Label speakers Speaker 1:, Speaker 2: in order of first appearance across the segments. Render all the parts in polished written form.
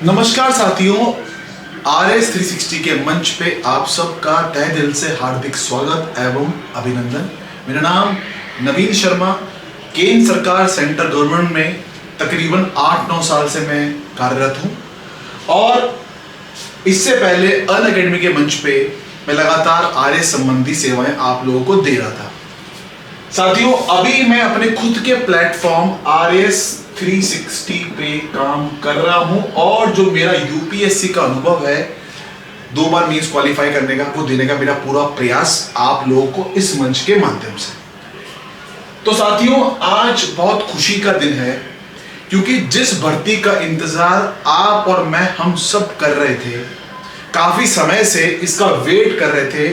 Speaker 1: नमस्कार साथियों, RS360 के मंच पे आप सबका तहे दिल से हार्दिक स्वागत एवं अभिनंदन। मेरा नाम नवीन शर्मा, केंद्र सरकार सेंट्रल गवर्नमेंट में तकरीबन 8-9 साल से मैं कार्यरत हूं और इससे पहले अनअकैडमी के मंच पे मैं लगातार RS संबंधी सेवाएं आप लोगों को दे रहा था। साथियों, अभी मैं अपने खुद के प्लेटफॉर्म RS360 पे काम कर रहा हूं और जो मेरा यूपीएससी का अनुभव है 2 बार मींस क्वालिफाई करने का, वो देने का मेरा पूरा प्रयास आप लोगों को इस मंच के माध्यम से। तो साथियों, आज बहुत खुशी का दिन है क्योंकि जिस भर्ती का इंतजार आप और मैं हम सब कर रहे थे, काफी समय से इसका वेट कर रहे थे।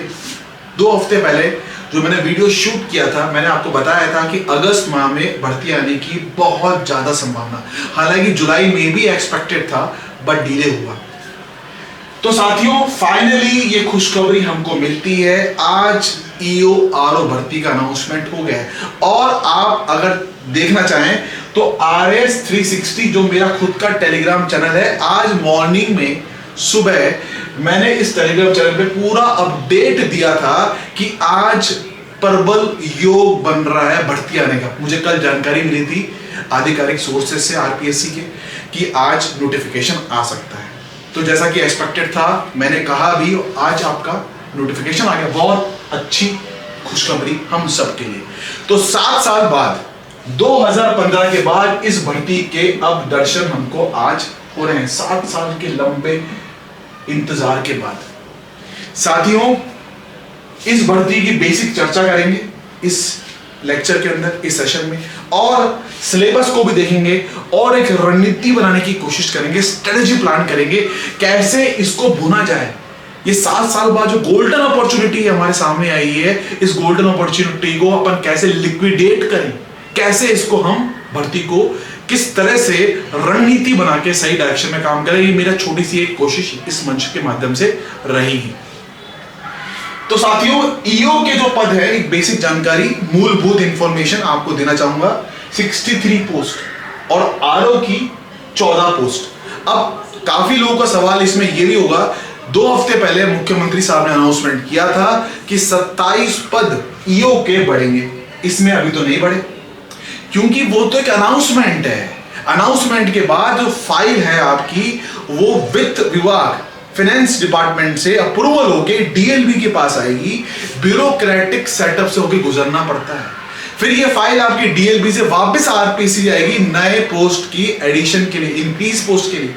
Speaker 1: 2 हफ्ते पहले जो मैंने वीडियो शूट किया था, मैंने आपको बताया था कि अगस्त माह में भर्ती आने की बहुत ज्यादा संभावना, हालांकि जुलाई में भी एक्सपेक्टेड था बट डिले हुआ। तो साथियों, फाइनली ये खुशखबरी हमको मिलती है। आज ईओ आरओ भर्ती का अनाउंसमेंट हो गया है और आप अगर देखना चाहें तो RS360 जो मेरा खुद का टेलीग्राम चैनल है, आज मॉर्निंग में सुबह मैंने इस टेलीग्राम चैनल पे पूरा अपडेट दिया था कि आज प्रबल योग बन रहा है भर्ती आने का। मुझे कल जानकारी मिली थी आधिकारिक सोर्सेस से RPSC के कि आज नोटिफिकेशन आ सकता है। तो जैसा कि एक्सपेक्टेड था, मैंने कहा भी, आज आपका नोटिफिकेशन आ गया। बहुत अच्छी खुशखबरी हम सब के लिए। तो 7 साल बाद 2015 के बाद इस भर्ती के अब दर्शन हमको आज हो रहे हैं, 7 साल के लंबे इंतजार के बाद। साथियों, इस भर्ती की बेसिक चर्चा करेंगे इस लेक्चर के अंदर, इस सेशन में, और सिलेबस को भी देखेंगे और एक रणनीति बनाने की कोशिश करेंगे, स्ट्रेटजी प्लान करेंगे कैसे इसको भुना जाए। ये 7 साल बाद जो गोल्डन अपॉर्चुनिटी हमारे सामने आई है, इस गोल्डन अपॉर्चुनिटी को अपन कैसे लिक्विडेट करें, कैसे इसको हम भर्ती को किस तरह से रणनीति बना के सही डायरेक्शन में काम करें, ये मेरा छोटी सी एक कोशिश इस मंच के माध्यम से रहेगी। तो साथियों, ईओ के जो पद है, एक बेसिक जानकारी, मूलभूत इंफॉर्मेशन आपको देना चाहूंगा। 63 पोस्ट और आरओ की 14 पोस्ट। अब काफी लोगों का सवाल इसमें यह भी होगा, 2 हफ्ते पहले मुख्यमंत्री साहब ने अनाउंसमेंट किया था कि 27 पद ईओ के बढ़ेंगे। इसमें अभी तो नहीं बढ़े क्योंकि वो तो एक अनाउंसमेंट है। अनाउंसमेंट के बाद जो फाइल है आपकी, वो वित्त विभाग, फाइनेंस डिपार्टमेंट से अप्रूवल होके डीएलबी के पास आएगी। ब्यूरोक्रेटिक सेटअप से होके गुजरना पड़ता है। फिर ये फाइल आपकी डीएलबी से वापस आरपीसी आएगी नए पोस्ट की एडिशन के लिए, इंक्रीज पोस्ट के लिए।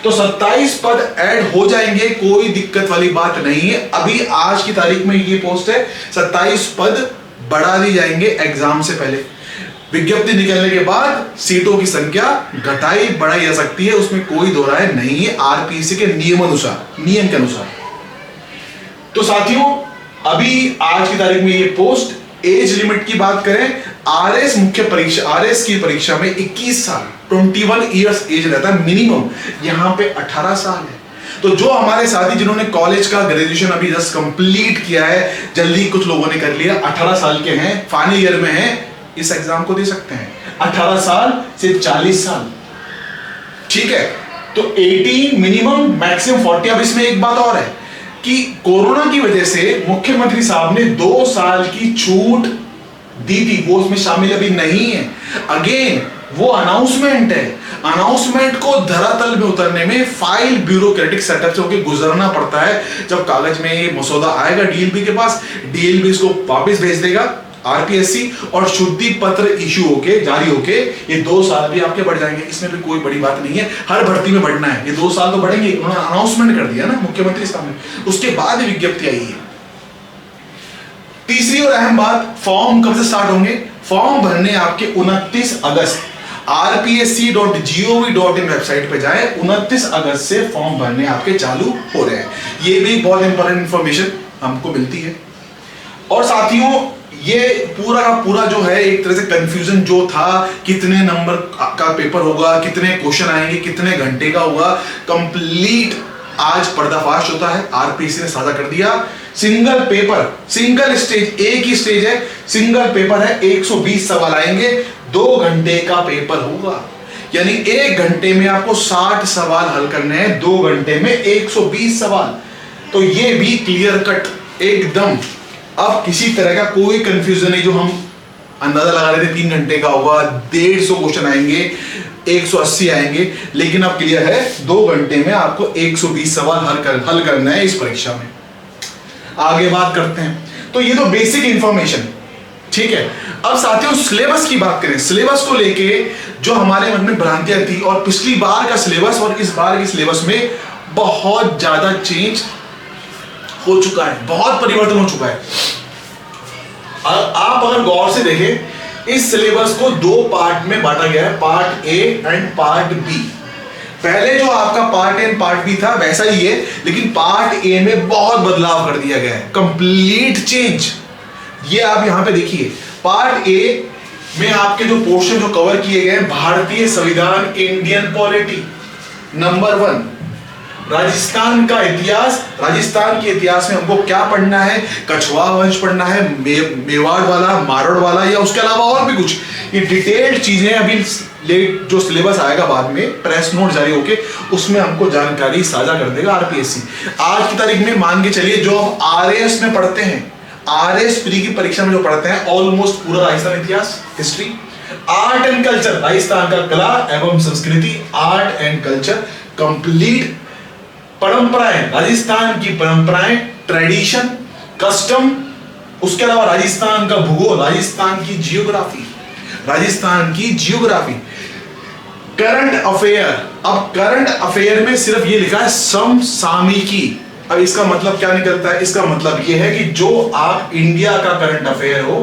Speaker 1: तो 27 पद ऐड हो जाएंगे, कोई दिक्कत वाली बात नहीं है। अभी आज की तारीख में ये पोस्ट है, 27 पद बढ़ा दी जाएंगे एग्जाम से पहले। विज्ञप्ति निकलने के बाद सीटों की संख्या घटाई बढ़ाई जा सकती है, उसमें कोई दो राय नहीं है, आरपीसी के नियम के अनुसार। तो साथियों, अभी आज की तारीख में ये पोस्ट, एज लिमिट की बात करें, आरएस मुख्य परीक्षा, आरएस की परीक्षा में 21 साल 21 इयर्स एज रहता है मिनिमम, यहां पे 18 साल है। तो जो हमारे साथी जिन्होंने कॉलेज का ग्रेजुएशन अभी जस्ट कंप्लीट किया है, जल्दी कुछ लोगों ने कर लिया, 18 साल के हैं, फाइनल ईयर में हैं, इस एग्जाम को दे सकते हैं। 18 साल से 40 साल, ठीक है। तो 18 मिनिमम, मैक्सिमम 40। अब इसमें एक बात और है कि कोरोना की वजह से मुख्यमंत्री साहब ने 2 साल की छूट दी थी, वो उसमें शामिल अभी नहीं है। अगेन वो अनाउंसमेंट है, अनाउंसमेंट को धरातल में उतरने में फाइल ब्यूरोक्रेटिक सेटअप से होकर गुजरना पड़ता है। जब कागज में ये मसौदा आएगा डीएलबी के पास, डीएलबी इसको वापस भेज देगा आरपीएससी और शुद्धि पत्र इशू होके, जारी होके, ये 2 साल भी आपके बढ़ जाएंगे। इसमें भी कोई बड़ी बात नहीं है, हर भर्ती में बढ़ना है, ये 2 साल तो बढ़ेंगे। उन्होंने अनाउंसमेंट कर दिया ना मुख्यमंत्री साहब ने, उसके बाद विज्ञप्ति आई है। तीसरी और अहम बात, फॉर्म कब से स्टार्ट होंगे? फॉर्म भरने आपके 29 अगस्त rpsc.gov.in वेबसाइट पे जाए, 29 अगस्त से फॉर्म भरने आपके चालू हो रहे हैं। ये भी बहुत इंपॉर्टेंट इंफॉर्मेशन हमको मिलती है। और साथियों, ये पूरा का पूरा जो है, एक तरह से कंफ्यूजन जो था, कितने नंबर का पेपर होगा, कितने क्वेश्चन आएंगे, कितने घंटे का होगा, कंप्लीट आज पर्दाफाश होता है। आरपीसी ने साझा कर दिया, सिंगल पेपर, सिंगल स्टेज, एक ही स्टेज है, सिंगल पेपर है, 120 सवाल आएंगे, 2 घंटे का पेपर होगा। यानी 1 घंटे में आपको 60 सवाल हल करने हैं, 2 घंटे में 120 सवाल। तो ये भी क्लियर कट एकदम, अब किसी तरह का कोई कंफ्यूजन नहीं। जो हम अंदाजा लगा रहे थे 3 घंटे का होगा, 150 क्वेश्चन आएंगे, 180 आएंगे, लेकिन अब क्लियर है 2 घंटे में आपको 120 सवाल हल करना है इस परीक्षा में। आगे बात करते हैं। तो ये तो बेसिक इंफॉर्मेशन, ठीक है। अब साथियों सिलेबस की बात करें। सिलेबस को लेके जो हमारे मन में भ्रांतियां थी, और पिछली बार का सिलेबस और इस बार के सिलेबस में बहुत ज्यादा चेंज हो चुका है, बहुत परिवर्तन हो चुका है। आप अगर गौर से देखें, इस सिलेबस को 2 पार्ट में बांटा गया है, part A and part B. पहले जो आपका part A and part B था वैसा ही है, लेकिन पार्ट ए में बहुत बदलाव कर दिया गया है, कंप्लीट चेंज। ये आप यहां पे देखिए, पार्ट ए में आपके जो पोर्शन जो कवर किए गए हैं, भारतीय संविधान, इंडियन पॉलिटी, नंबर 1 राजस्थान का इतिहास। राजस्थान के इतिहास में हमको क्या पढ़ना है? कछवा वंश पढ़ना है, मेवाड़ वाला, मारवाड़ वाला, या उसके अलावा और भी कुछ। ये डिटेल्ड चीजें अभी लेट जो सिलेबस आएगा बाद में, प्रेस नोट जारी होके, उसमें हमको जानकारी साझा कर देगा आरपीएससी। आज की तारीख में मान के चलिए, जो हम आरएएस में पढ़ते हैं, आरएएस प्री की परीक्षा में जो पढ़ते हैं, ऑलमोस्ट पूरा राजस्थान इतिहास, history, art and culture, Rajasthan का कला एवं संस्कृति, आर्ट एंड कल्चर कंप्लीट, परंपराएं, राजस्थान की परंपराएं, ट्रेडिशन, कस्टम, उसके अलावा राजस्थान का भूगोल, राजस्थान की जियोग्राफी, राजस्थान की जियोग्राफी, करंट अफेयर। अब करंट अफेयर में सिर्फ ये लिखा है समसामयिकी। अब इसका मतलब क्या निकलता है? इसका मतलब ये है कि जो आप इंडिया का करंट अफेयर हो,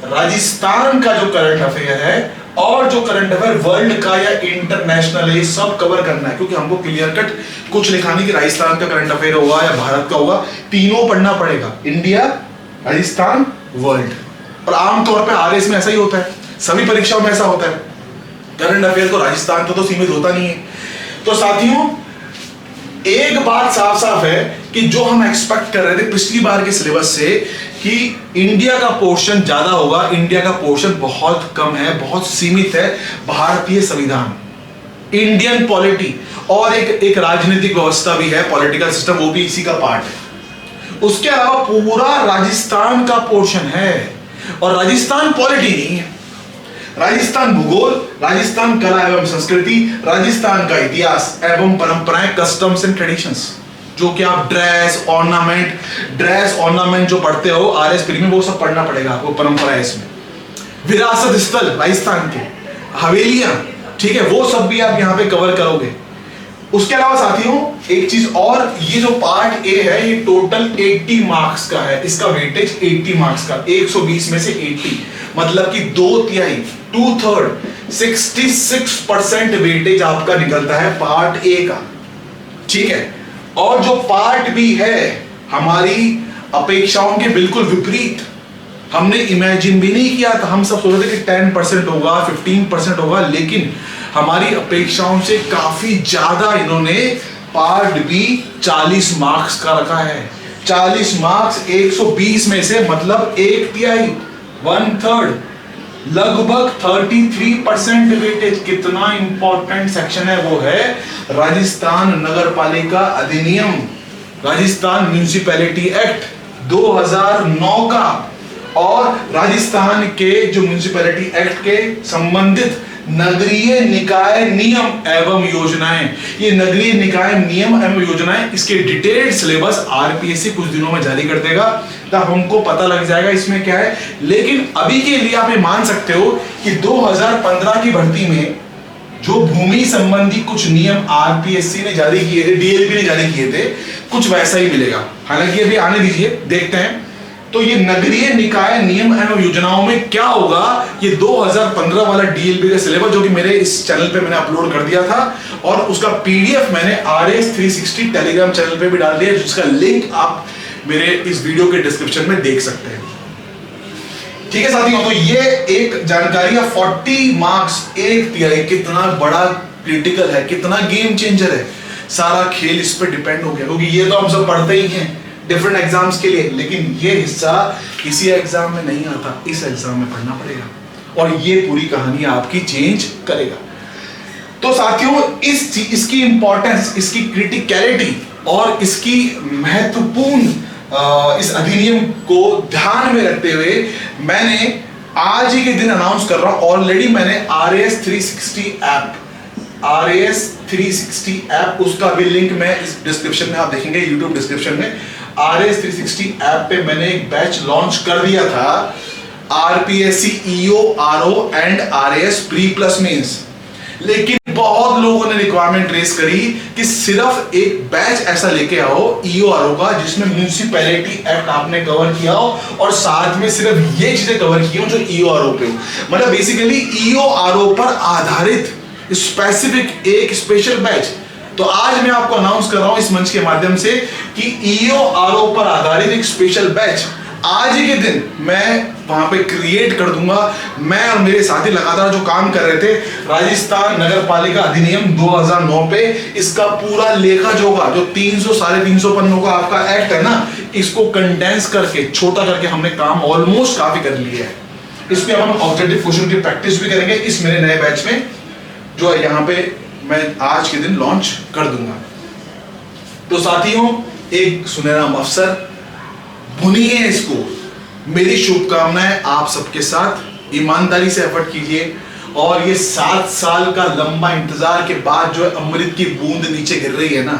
Speaker 1: राजस्थान का जो करंट अफेयर है, और जो करंट अफेयर वर्ल्ड का या इंटरनेशनल है, सब कवर करना है। क्योंकि हमको क्लियर कट कुछ लिखा नहीं कि राजस्थान का करंट अफेयर होगा या भारत का होगा, तीनों पढ़ना पड़ेगा, इंडिया, राजस्थान, वर्ल्ड। और आमतौर पे आरएस में ऐसा ही होता है, सभी परीक्षाओं में ऐसा होता है। करंट अफेयर तो राजस्थान तो सीमित होता नहीं है। तो साथियों, एक बात साफ साफ है कि जो हम एक्सपेक्ट कर रहे थे पिछली बार के सिलेबस से कि इंडिया का पोर्शन ज्यादा होगा, इंडिया का पोर्शन बहुत कम है, बहुत सीमित है। भारतीय संविधान, इंडियन पॉलिटी, और एक राजनीतिक व्यवस्था भी है, पॉलिटिकल सिस्टम, वो भी इसी का पार्ट है। उसके अलावा पूरा राजस्थान का पोर्शन है, और राजस्थान पॉलिटी नहीं है, राजस्थान भूगोल, राजस्थान कला एवं संस्कृति, राजस्थान का इतिहास एवं परंपराएं, कस्टम्स एंड ट्रेडिशंस, जो कि आप ड्रेस ऑर्नामेंट जो पढ़ते हो आरएस प्री में, वो सब पढ़ना पड़ेगा आपको, परंपरा है इसमें। विरासत स्थल, राजस्थान के हवेलियां, ठीक है, वो सब भी आप यहां पे कवर करोगे। उसके अलावा साथियों एक चीज और, ये जो पार्ट ए है, ये टोटल 80 मार्क्स का है, इसका वेटेज 80 मार्क्स का, 120 में से 80, मतलब कि 2/3, 2/3, 66% वेटेज आपका निकलता है पार्ट ए का, ठीक है। और जो पार्ट बी है, हमारी अपेक्षाओं के बिल्कुल विपरीत, हमने इमेजिन भी नहीं किया था। हम सब सोच रहे थे कि 10% होगा, 15% होगा, लेकिन हमारी अपेक्षाओं से काफी ज्यादा इन्होंने पार्ट बी 40 मार्क्स का रखा है। 40 मार्क्स 120 में से, मतलब 1/3, 1/3, लगभग 33% वेटेज। कितना इंपॉर्टेंट सेक्शन है वो है राजस्थान नगरपालिका अधिनियम, राजस्थान म्युनिसिपैलिटी एक्ट 2009 का, और राजस्थान के जो म्युनिसिपैलिटी एक्ट के संबंधित नगरीय निकाय नियम एवं योजनाएं। ये नगरीय निकाय नियम एवं योजनाएं, इसके डिटेल्ड सिलेबस आरपीएससी कुछ दिनों में जारी कर देगा, तब हमको पता लग जाएगा इसमें क्या है। लेकिन अभी के लिए आप ये मान सकते हो कि 2015 की भर्ती में जो भूमि संबंधी कुछ नियम आरपीएससी ने जारी किए थे, डीएलपी ने जारी किए थे, कुछ वैसा ही मिलेगा। हालांकि अभी आने दीजिए, देखते हैं। तो ये नगरीय निकाय नियम एवं योजनाओं में क्या होगा, ये 2015 वाला डीएलपी का सिलेबस, जो कि मेरे इस चैनल पे मैंने अपलोड कर दिया था, और उसका पीडीएफ मैंने आरएस 360 टेलीग्राम चैनल पे भी डाल दिया, जिसका लिंक आप मेरे इस वीडियो के डिस्क्रिप्शन में देख सकते हैं। ठीक है साथियों, तो ये एक जानकारी है। 40 मार्क्स, 1/3, कितना बड़ा क्रिटिकल है, कितना गेम चेंजर है। सारा खेल इस पर डिपेंड हो गया, क्योंकि ये तो हम सब पढ़ते ही हैं डिफरेंट एग्जाम्स के लिए, लेकिन ये हिस्सा किसी एग्जाम में नहीं आता, इस एग्जाम में पढ़ना पड़ेगा, और ये पूरी कहानी आपकी चेंज करेगा। तो साथियों इसकी इंपॉर्टेंस, इसकी क्रिटिकलिटी और इसकी महत्वपूर्ण इस अधिनियम को ध्यान में रखते हुए मैंने आज ही के दिन अनाउंस कर रहा हूं, ऑलरेडी मैंने RAS 360 ऐप उसका भी लिंक मैं इस डिस्क्रिप्शन में आप देखेंगे, यूट्यूब डिस्क्रिप्शन में। RAS 360 ऐप पे मैंने एक बैच लॉन्च कर दिया था, RPSC EO RO and RAS pre plus mains. लेकिन बहुत लोगों ने रिक्वायरमेंट रेस करी कि सिर्फ एक बैच ऐसा लेके आओ EO RO का जिसमें म्यूनिसिपैलिटी एक्ट आपने कवर किया हो और साथ में सिर्फ ये चीजें कवर की हो जो EO RO पे हो, मतलब बेसिकली EO RO पर आधारित स्पेसिफिक एक स्पेशल बैच। तो आज मैं आपको अनाउंस कर रहा हूं इस मंच के माध्यम से कि EO RO पर आधारित एक स्पेशल बैच आज ही के दिन मैं वहां पे क्रिएट कर दूंगा। मैं और मेरे साथी लगातार जो काम कर रहे थे राजस्थान नगर पालिका अधिनियम 2009 पे, इसका पूरा लेखा जोखा जो 300-350 पन्नों का आपका एक्ट है ना, इसको कंडेंस करके छोटा करके हमने काम ऑलमोस्ट काफी कर लिया है। इसमें हम ऑब्जेक्टिव क्वेश्चन की प्रैक्टिस भी करेंगे इस मेरे नए बैच में, जो यहाँ पे मैं आज के दिन लॉन्च कर दूंगा। तो साथियों, एक सुनहरा अवसर, भुनिए इसको। मेरी शुभकामनाएं आप सबके साथ, ईमानदारी से एफर्ट कीजिए और ये 7 साल का लंबा इंतजार के बाद जो अमृत की बूंद नीचे गिर रही है ना,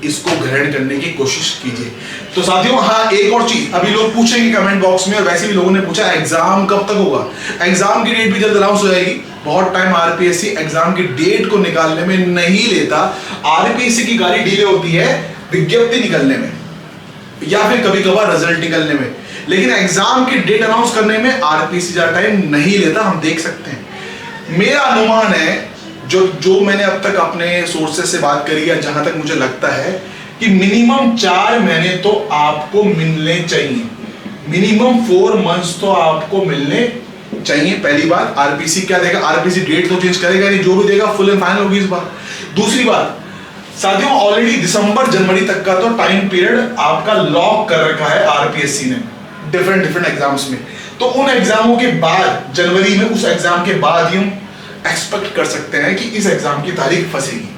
Speaker 1: इसको ग्रहण करने की कोशिश कीजिए। तो साथियों, हाँ, एक और चीज अभी लोग पूछेंगे कमेंट बॉक्स में, और वैसे भी लोगों ने पूछा एग्जाम कब तक होगा। एग्जाम की डेट भी जल्द अनाउंस हो जाएगी। बहुत टाइम RPSC एग्जाम की डेट को निकालने में नहीं लेता। RPSC की गाड़ी डिले होती है विज्ञप्ति निकलने में या फिर कभी कभार रिजल्ट निकलने में, लेकिन एग्जाम की डेट अनाउंस करने में RPSC ज्यादा टाइम नहीं लेता, हम देख सकते हैं। मेरा अनुमान है, जो मैंने अब तक अपने सोर्सेस से बात करी है, जहां तक मुझे लगता है कि मिनिमम 4 महीने तो आपको मिलने चाहिए, मिनिमम 4 मंथ्स तो आपको मिलने चाहिए। पहली बात, RPSC क्या देगा, RPSC डेट तो चेंज करेगा नहीं, जो भी देगा फुल एंड फाइनल होगी इस बार। दूसरी बात साथियों, ऑलरेडी दिसंबर जनवरी तक का तो टाइम पीरियड आपका लॉक कर रखा है RPSC ने डिफरेंट एग्जाम्स में। तो उन एग्जामों के बाद जनवरी में, उस एग्जाम के बाद ही हम एक्सपेक्ट कर सकते हैं कि इस एग्जाम की तारीख फंसेगी।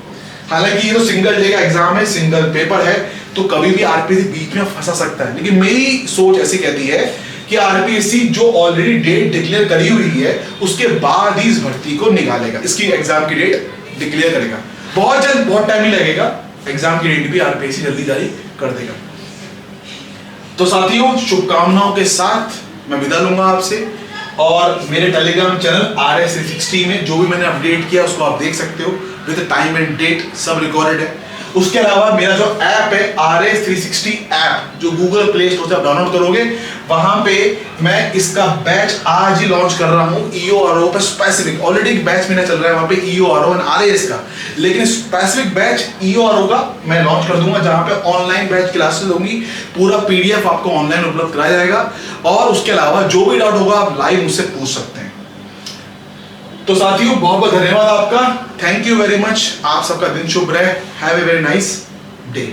Speaker 1: हालांकि ये तो सिंगल डे का एग्जाम है, सिंगल पेपर है, तो कभी भी RPSC बीच में फंसा सकता है। लेकिन मेरी सोच ऐसी कहती है कि RPSC जो ऑलरेडी डेट डिक्लेयर करी हुई है उसके बाद ही इस भर्ती को निकालेगा, इसकी एग्जाम की डेट डिक्लेयर करेगा। बहुत जल्द, बहुत टाइम ही लगेगा, एग्जाम की डेट भी RPSC जल्दी जारी कर देगा। तो साथियों, शुभकामनाओं के साथ मैं विदा लूंगा आपसे, और मेरे टेलीग्राम चैनल RAS 360 में जो भी मैंने अपडेट किया उसको आप देख सकते हो, विद टाइम एंड डेट सब रिकॉर्डेड है। उसके अलावा मेरा जो ऐप है RAS 360 ऐप, जो गूगल प्ले स्टोर से आप डाउनलोड करोगे, वहां पे मैं इसका बैच आज ही लॉन्च कर रहा हूं EO RO पे स्पेसिफिक। ऑलरेडी एक बैच मेरा चल रहा है वहां पे EO RO एंड RAS का, लेकिन स्पेसिफिक बैच EO RO का मैं लॉन्च कर दूंगा, जहां पे ऑनलाइन बैच क्लासेस होंगी, पूरा PDF आपको ऑनलाइन उपलब्ध कराया जाएगा, और उसके अलावा जो भी डाउट होगा आप लाइव मुझसे पूछ सकते हैं। तो साथियों, बहुत बहुत धन्यवाद आपका, थैंक यू वेरी मच। आप सबका दिन शुभ रहे, have a very nice day.